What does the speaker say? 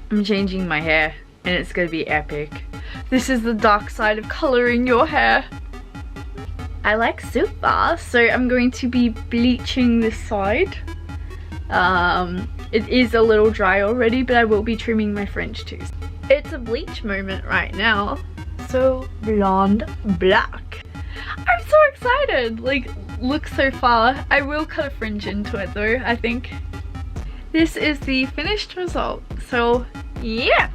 I'm changing my hair and it's gonna be epic. This is the dark side of coloring your hair. I like super, so I'm going to be bleaching this side. It is a little dry already, but I will be trimming my fringe too. It's a bleach moment right now. So blonde black. I'm so excited. Like, look so far. I will cut a fringe into it though, I think. This is the finished result. So yeah.